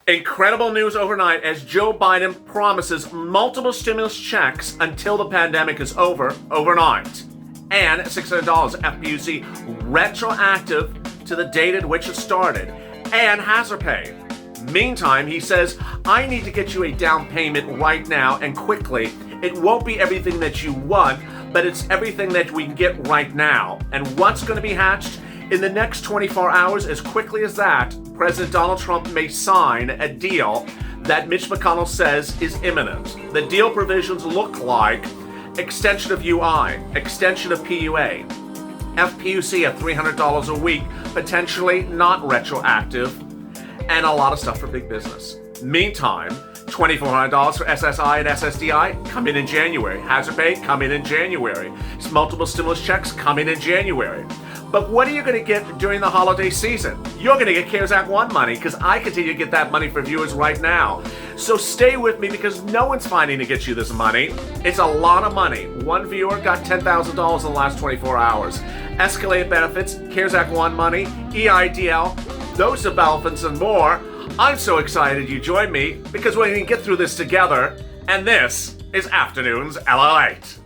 Incredible news overnight as Joe Biden promises multiple stimulus checks until the pandemic is over overnight. And $600 FPUC retroactive to the date at which it started. And hazard pay. Meantime, he says, I need to get you a down payment right now and quickly. It won't be everything that you want, but it's everything that we can get right now. And what's going to be hatched? In the next 24 hours, as quickly as that, President Donald Trump may sign a deal that Mitch McConnell says is imminent. The deal provisions look like extension of UI, extension of PUA, FPUC at $300 a week, potentially not retroactive, and a lot of stuff for big business. Meantime, $2,400 for SSI and SSDI come in January. Hazard pay come in January. Multiple stimulus checks come in January. But what are you going to get during the holiday season? You're going to get CARES Act 1 money because I continue to get that money for viewers right now. So stay with me because no one's finding to get you this money. It's a lot of money. One viewer got $10,000 in the last 24 hours. Escalated benefits, CARES Act 1 money, EIDL, those developments and more. I'm so excited you joined me because we can get through this together. And this is Afternoons LALATE.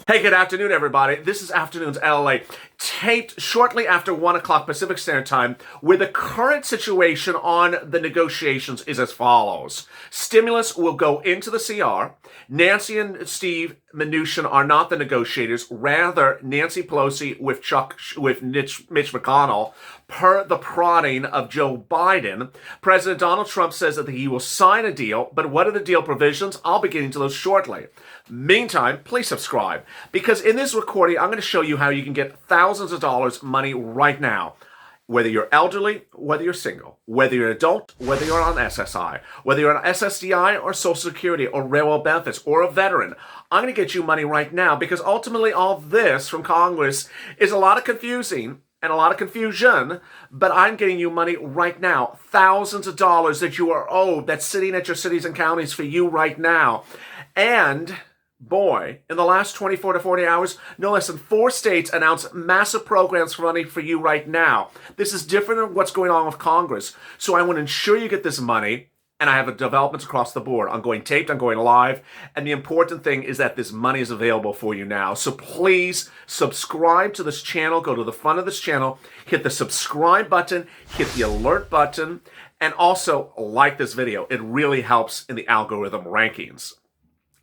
Hey, good afternoon, everybody. This is Afternoons LALATE, taped shortly after 1 o'clock Pacific Standard Time, where the current situation on the negotiations is as follows. Stimulus will go into the CR. Nancy and Steve Mnuchin are not the negotiators. Rather, Nancy Pelosi with Mitch McConnell, per the prodding of Joe Biden. President Donald Trump says that he will sign a deal, but what are the deal provisions? I'll be getting to those shortly. Meantime, please subscribe, because in this recording, I'm going to show you how you can get thousands of dollars money right now. Whether you're elderly, whether you're single, whether you're an adult, whether you're on SSI, whether you're on SSDI or Social Security or railroad benefits or a veteran, I'm going to get you money right now because ultimately all this from Congress is a lot of confusing and a lot of confusion, but I'm getting you money right now. Thousands of dollars that you are owed, that's sitting at your cities and counties for you right now. And boy, in the last 24 to 40 hours, no less than 4 states announced massive programs for money for you right now. This is different than what's going on with Congress. So I want to ensure you get this money, and I have developments across the board. I'm going taped, I'm going live, and the important thing is that this money is available for you now. So please subscribe to this channel, go to the front of this channel, hit the subscribe button, hit the alert button, and also like this video. It really helps in the algorithm rankings.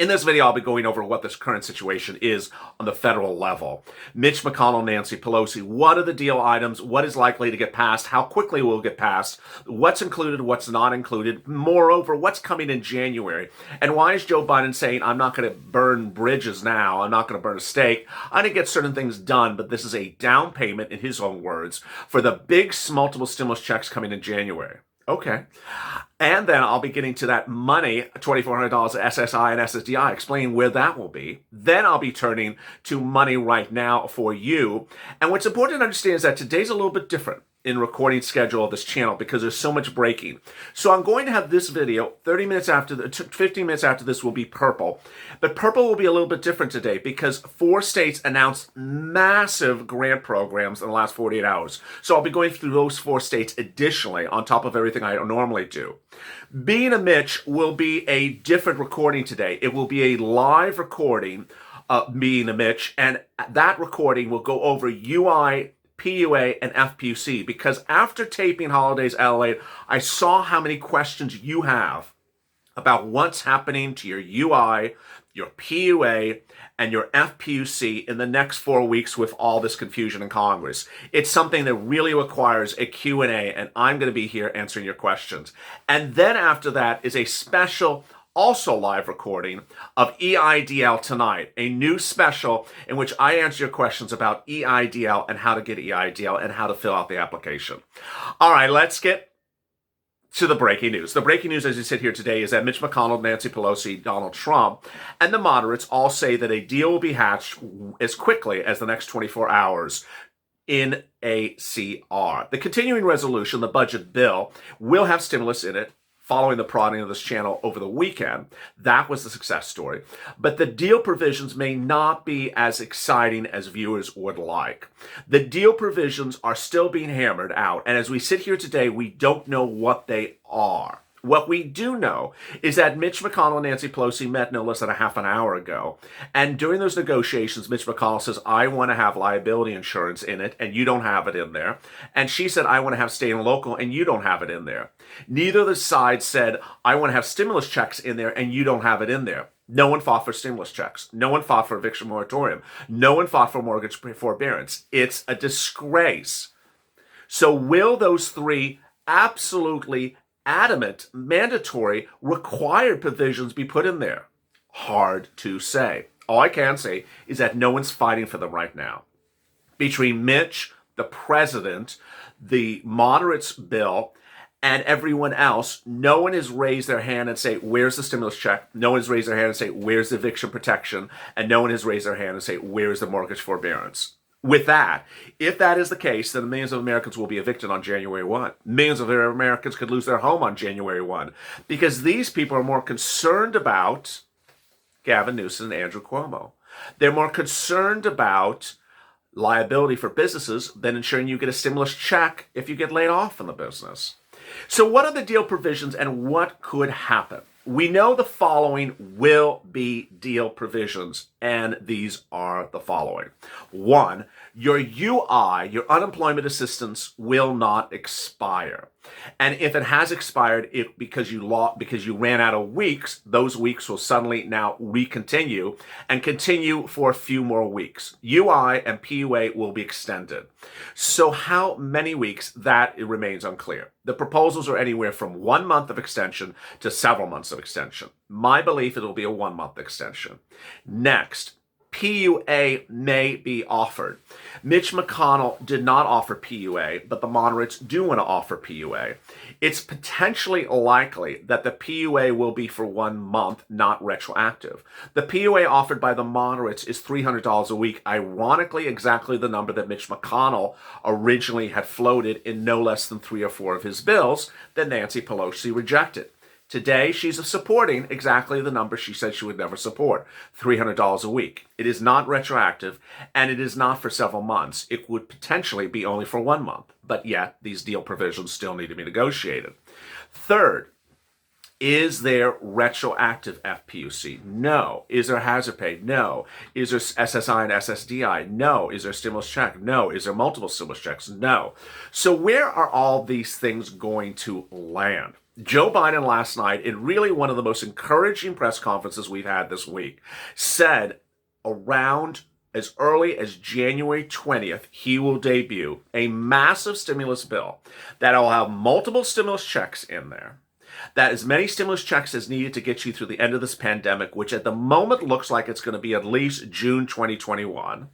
In this video, I'll be going over what this current situation is on the federal level. Mitch McConnell, Nancy Pelosi, what are the deal items? What is likely to get passed? How quickly will it get passed? What's included? What's not included? Moreover, what's coming in January? And why is Joe Biden saying, I'm not going to burn bridges now. I'm not going to burn a stake. I'm going to get certain things done, but this is a down payment, in his own words, for the big multiple stimulus checks coming in January. Okay. And then I'll be getting to that money, $2,400 SSI and SSDI, explaining where that will be. Then I'll be turning to money right now for you. And what's important to understand is that today's a little bit different in recording schedule of this channel because there's so much breaking. So I'm going to have this video 15 minutes after this will be purple. But purple will be a little bit different today because 4 states announced massive grant programs in the last 48 hours. So I'll be going through those 4 states additionally on top of everything I normally do. Being a Mitch will be a different recording today. It will be a live recording of Being a Mitch, and that recording will go over UI, PUA, and FPUC, because after taping Holidays LALATE, I saw how many questions you have about what's happening to your UI, your PUA, and your FPUC in the next 4 weeks with all this confusion in Congress. It's something that really requires a Q&A, and I'm going to be here answering your questions. And then after that is a special also live recording of EIDL tonight, a new special in which I answer your questions about EIDL and how to get EIDL and how to fill out the application. All right, let's get To the breaking news. The breaking news as you sit here today is that Mitch McConnell, Nancy Pelosi, Donald Trump, and the moderates all say that a deal will be hatched as quickly as the next 24 hours in a CR. The continuing resolution, the budget bill, will have stimulus in it following the prodding of this channel over the weekend. That was the success story. But the deal provisions may not be as exciting as viewers would like. The deal provisions are still being hammered out, and as we sit here today, we don't know what they are. What we do know is that Mitch McConnell and Nancy Pelosi met no less than a half an hour ago. And during those negotiations, Mitch McConnell says, I want to have liability insurance in it, and you don't have it in there. And she said, I want to have state and local, and you don't have it in there. Neither of the sides said, I want to have stimulus checks in there, and you don't have it in there. No one fought for stimulus checks. No one fought for eviction moratorium. No one fought for mortgage forbearance. It's a disgrace. So will those three absolutely adamant, mandatory, required provisions be put in there? Hard to say. All I can say is that no one's fighting for them right now. Between Mitch, the president, the moderates bill, and everyone else, no one has raised their hand and say, where's the stimulus check? No one has raised their hand and say, where's the eviction protection? And no one has raised their hand and say, where's the mortgage forbearance? With that, if that is the case, then millions of Americans will be evicted on January 1. Millions of Americans could lose their home on January 1 because these people are more concerned about Gavin Newsom and Andrew Cuomo. They're more concerned about liability for businesses than ensuring you get a stimulus check if you get laid off from the business. So what are the deal provisions and what could happen? We know the following will be deal provisions, and these are the following. 1, your UI, your unemployment assistance, will not expire. And if it has expired, because you ran out of weeks, those weeks will suddenly now recontinue and continue for a few more weeks. UI and PUA will be extended. So how many weeks, that remains unclear. The proposals are anywhere from 1 month of extension to several months of extension. My belief, it will be a 1 month extension. Next, PUA may be offered. Mitch McConnell did not offer PUA, but the moderates do want to offer PUA. It's potentially likely that the PUA will be for 1 month, not retroactive. The PUA offered by the moderates is $300 a week, ironically exactly the number that Mitch McConnell originally had floated in no less than 3 or 4 of his bills that Nancy Pelosi rejected. Today, she's supporting exactly the number she said she would never support, $300 a week. It is not retroactive, and it is not for several months. It would potentially be only for 1 month, but yet these deal provisions still need to be negotiated. Third, is there retroactive FPUC? No. Is there hazard pay? No. Is there SSI and SSDI? No. Is there stimulus check? No. Is there multiple stimulus checks? No. So where are all these things going to land? Joe Biden last night, in really one of the most encouraging press conferences we've had this week, said around as early as January 20th, he will debut a massive stimulus bill that will have multiple stimulus checks in there. That as many stimulus checks as needed to get you through the end of this pandemic, which at the moment looks like it's going to be at least June 2021.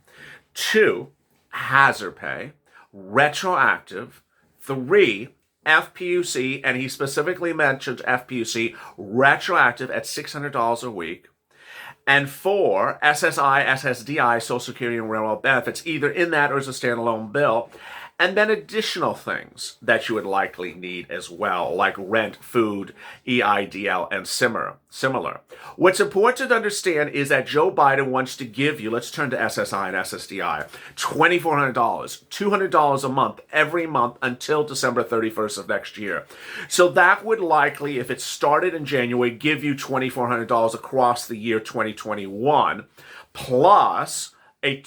2, hazard pay, retroactive. 3, FPUC, and he specifically mentioned FPUC, retroactive at $600 a week. And 4, SSI, SSDI, Social Security and Railroad benefits, either in that or as a standalone bill. And then additional things that you would likely need as well, like rent, food, EIDL, and similar. What's important to understand is that Joe Biden wants to give you, let's turn to SSI and SSDI, $2,400, $200 a month, every month until December 31st of next year. So that would likely, if it started in January, give you $2,400 across the year 2021, plus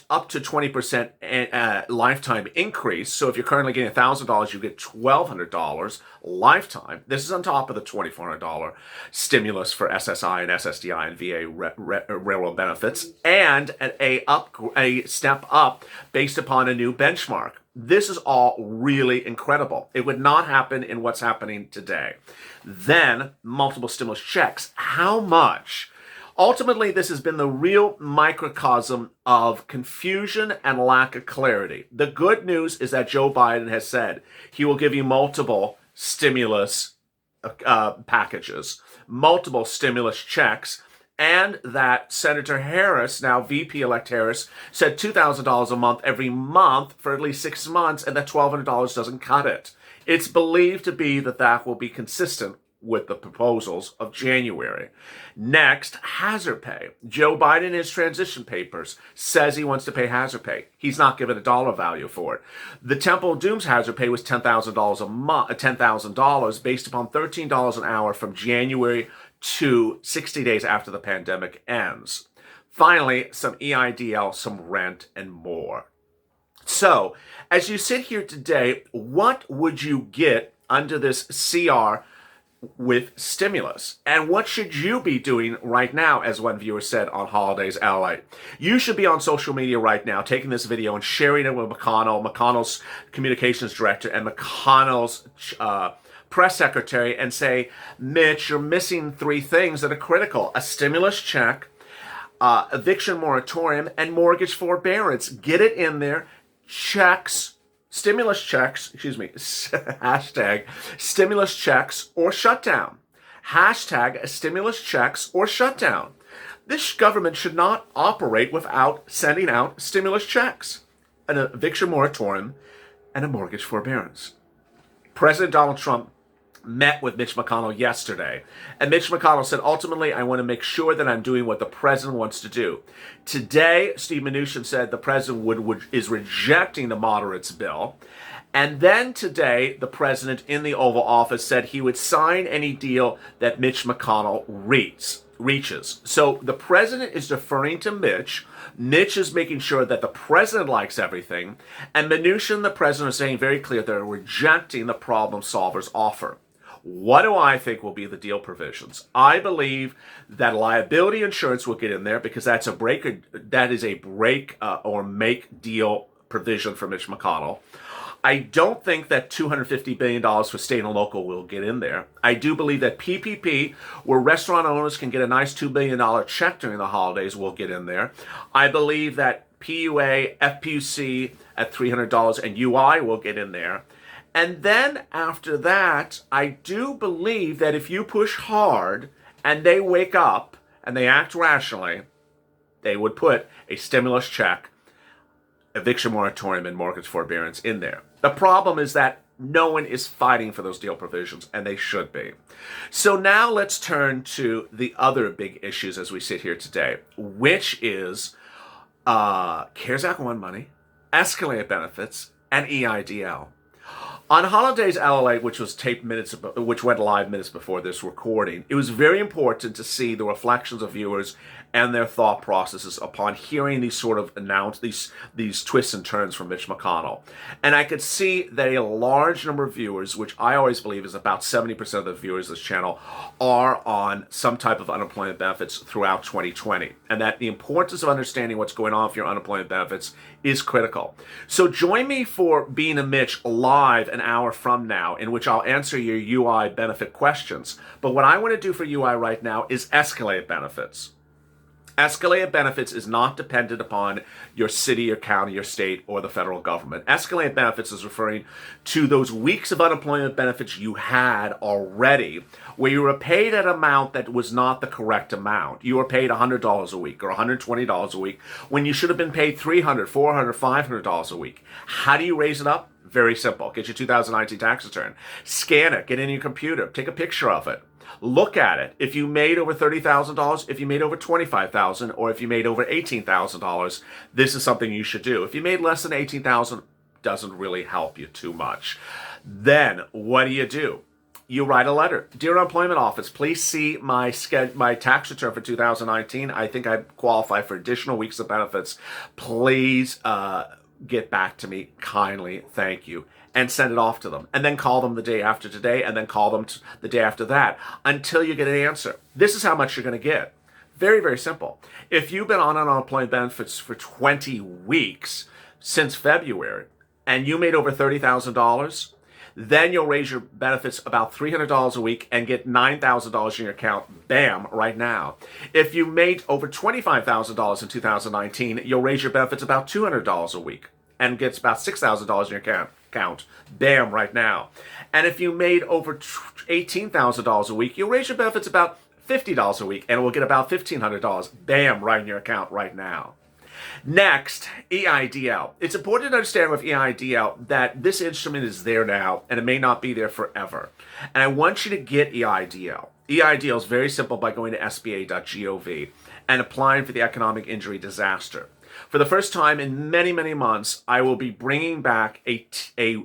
up to 20% lifetime increase. So if you're currently getting $1,000, you get $1,200 lifetime. This is on top of the $2,400 stimulus for SSI and SSDI and VA railroad benefits, and a step up based upon a new benchmark. This is all really incredible. It would not happen in what's happening today. Then multiple stimulus checks. How much? Ultimately, this has been the real microcosm of confusion and lack of clarity. The good news is that Joe Biden has said he will give you multiple stimulus packages, multiple stimulus checks, and that Senator Harris, now VP-elect Harris, said $2,000 a month every month for at least 6 months, and that $1,200 doesn't cut it. It's believed to be that that will be consistent with the proposals of January. Next, hazard pay. Joe Biden in his transition papers says he wants to pay hazard pay. He's not given a dollar value for it. The Temple of Doom's hazard pay was $10,000 a month, $10,000 based upon $13 an hour from January to 60 days after the pandemic ends. Finally, some EIDL, some rent, and more. So, as you sit here today, what would you get under this CR with stimulus? And what should you be doing right now, as one viewer said on Holidays LA? You should be on social media right now, taking this video and sharing it with McConnell's communications director, and McConnell's press secretary, and say, Mitch, you're missing 3 things that are critical: a stimulus check, eviction moratorium, and mortgage forbearance. Get it in there. Stimulus checks, hashtag stimulus checks or shutdown. Hashtag stimulus checks or shutdown. This government should not operate without sending out stimulus checks, an eviction moratorium, and a mortgage forbearance. President Donald Trump met with Mitch McConnell yesterday, and Mitch McConnell said, ultimately, I want to make sure that I'm doing what the president wants to do. Today, Steve Mnuchin said the president is rejecting the moderates bill. And then today, the president in the Oval Office said he would sign any deal that Mitch McConnell reaches. So the president is deferring to Mitch. Mitch is making sure that the president likes everything. And Mnuchin, the president, is saying very clear they're rejecting the problem solver's offer. What do I think will be the deal provisions? I believe that liability insurance will get in there because that is a break or make deal provision for Mitch McConnell. I don't think that $250 billion for state and local will get in there. I do believe that PPP, where restaurant owners can get a nice $2 billion check during the holidays, will get in there. I believe that PUA, FPUC at $300 and UI will get in there. And then after that, I do believe that if you push hard and they wake up and they act rationally, they would put a stimulus check, eviction moratorium, and mortgage forbearance in there. The problem is that no one is fighting for those deal provisions, and they should be. So now let's turn to the other big issues as we sit here today, which is CARES Act 1 money, escalated benefits, and EIDL. On Holidays LA, which went live minutes before this recording, it was very important to see the reflections of viewers and their thought processes upon hearing these sort of these twists and turns from Mitch McConnell. And I could see that a large number of viewers, which I always believe is about 70% of the viewers of this channel, are on some type of unemployment benefits throughout 2020. And that the importance of understanding what's going on with your unemployment benefits is critical. So join me for Being a Mitch live an hour from now, in which I'll answer your UI benefit questions. But what I want to do for UI right now is escalated benefits. Escalated benefits is not dependent upon your city, your county, your state, or the federal government. Escalated benefits is referring to those weeks of unemployment benefits you had already, where you were paid an amount that was not the correct amount. You were paid $100 a week or $120 a week when you should have been paid $300, $400, $500 a week. How do you raise it up? Very simple. Get your 2019 tax return. Scan it. Get it in your computer. Take a picture of it. Look at it. If you made over $30,000, if you made over $25,000, or if you made over $18,000, this is something you should do. If you made less than $18,000, doesn't really help you too much. Then what do? You write a letter. Dear Unemployment Office, please see my tax return for 2019. I think I qualify for additional weeks of benefits. Please get back to me kindly. Thank you. And send it off to them. And then call them the day after today, and then call them the day after that until you get an answer. This is how much you're going to get. Very, very simple. If you've been on unemployment benefits for 20 weeks since February, and you made over $30,000, then you'll raise your benefits about $300 a week and get $9,000 in your account, bam, right now. If you made over $25,000 in 2019, you'll raise your benefits about $200 a week and gets about $6,000 in your account. account, bam, right now. And if you made over $18,000 a week, you'll raise your benefits about $50 a week, and we'll get about $1,500, bam, right in your account right now. Next, EIDL. It's important to understand with EIDL that this instrument is there now, and it may not be there forever. And I want you to get EIDL. EIDL is very simple by going to sba.gov and applying for the economic injury disaster. For the first time in many, many months, I will be bringing back a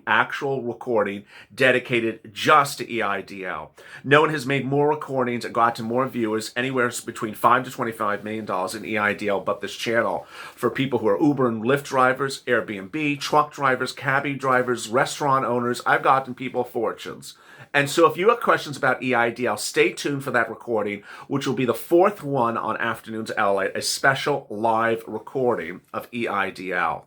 actual recording dedicated just to EIDL. No one has made more recordings and got to more viewers, anywhere between $5 to $25 million in EIDL, but this channel, for people who are Uber and Lyft drivers, Airbnb, truck drivers, cabbie drivers, restaurant owners. I've gotten people fortunes. And so if you have questions about EIDL, stay tuned for that recording, which will be the fourth one on Afternoons LALATE, a special live recording of EIDL.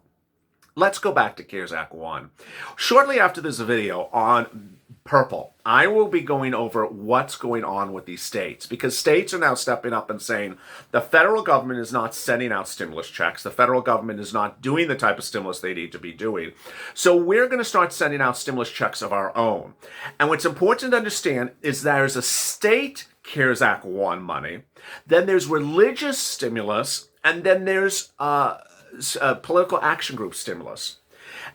Let's go back to CARES Act 1. Shortly after this video on Purple, I will be going over what's going on with these states, because states are now stepping up and saying the federal government is not sending out stimulus checks. The federal government is not doing the type of stimulus they need to be doing. So we're going to start sending out stimulus checks of our own. And what's important to understand is there's a state CARES Act 1 money, then there's religious stimulus, and then there's political action group stimulus.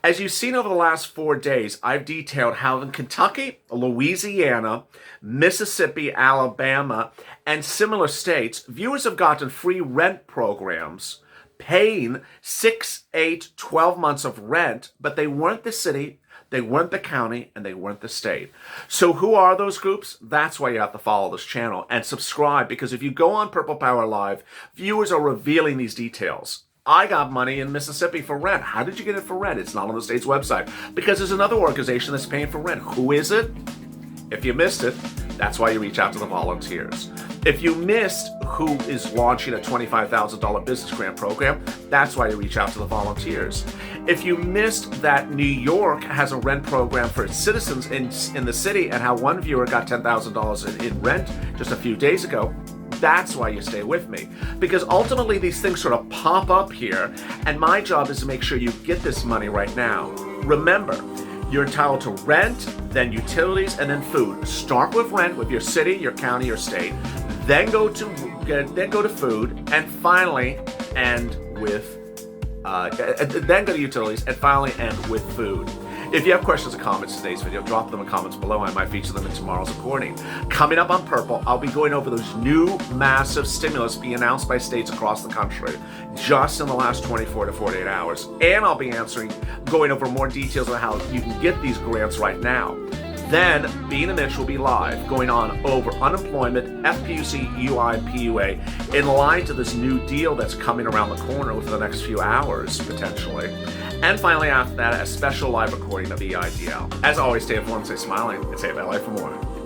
As you've seen over the last 4 days, I've detailed how in Kentucky, Louisiana, Mississippi, Alabama, and similar states, viewers have gotten free rent programs, paying 6, 8, 12 months of rent, but they weren't the city, they weren't the county, and they weren't the state. So who are those groups? That's why you have to follow this channel and subscribe, because if you go on Purple Power Live, viewers are revealing these details. I got money in Mississippi for rent. How did you get it for rent? It's not on the state's website. Because there's another organization that's paying for rent. Who is it? If you missed it, that's why you reach out to the volunteers. If you missed who is launching a $25,000 business grant program, that's why you reach out to the volunteers. If you missed that New York has a rent program for its citizens in the city and how one viewer got $10,000 in rent just a few days ago, that's why you stay with me. Because ultimately these things sort of pop up here, and my job is to make sure you get this money right now. Remember, you're entitled to rent, then utilities, and then food. Start with rent with your city, your county, your state, then go to food, and finally end with then go to utilities, and finally end with food. If you have questions or comments in today's video, drop them in comments below. I might feature them in tomorrow's recording. Coming up on Purple, I'll be going over those new massive stimulus being announced by states across the country just in the last 24 to 48 hours. And I'll be going over more details on how you can get these grants right now. Then, Bean and Mitch will be live, going on over unemployment, FPUC, UI, and PUA, in line to this new deal that's coming around the corner within the next few hours, potentially. And finally, after that, a special live recording of EIDL. As always, stay informed, stay smiling, and stay LA for more.